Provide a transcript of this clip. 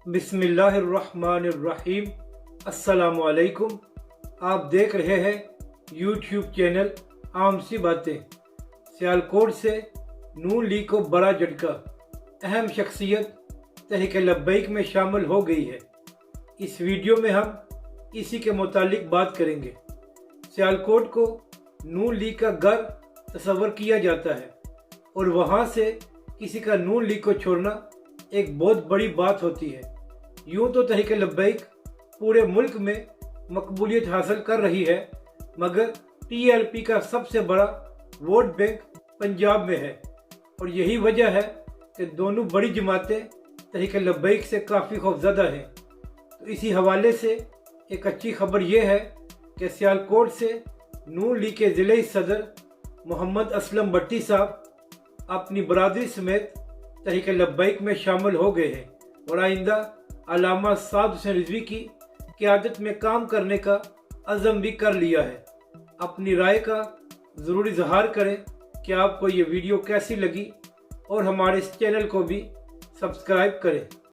बिस्मिल्लाहिर्रहमानिर्रहीम। अस्सलाम वालेकुम। आप देख रहे हैं यूट्यूब चैनल आम सी बातें। सियालकोट से नून लीग को बड़ा झटका, अहम शख्सियत तहरीक लब्बैक में शामिल हो गई है। इस वीडियो में हम इसी के मुतालिक बात करेंगे। सियालकोट को नून लीग का घर तस्वर किया जाता है और वहाँ से किसी का नून लीग को छोड़ना एक बहुत बड़ी बात होती है। यूँ तो तहरीक लब्बैक पूरे मुल्क में मकबूलियत हासिल कर रही है, मगर TLP का सबसे बड़ा वोट बैंक पंजाब में है और यही वजह है कि दोनों बड़ी जमातें तहरीक लब्बैक से काफ़ी खौफज़दा हैं। तो इसी हवाले से एक अच्छी खबर यह है कि सियालकोट से नून लीग के ज़िले सदर मोहम्मद असलम भट्टी साहब अपनी बरादरी समेत तहरीक लब्बैक में शामिल हो गए हैं और आइंदा अल्लामा साद हुसैन रिजवी की क़यादत में काम करने का अज़म भी कर लिया है। अपनी राय का ज़रूर इजहार करें कि आपको ये वीडियो कैसी लगी और हमारे इस चैनल को भी सब्सक्राइब करें।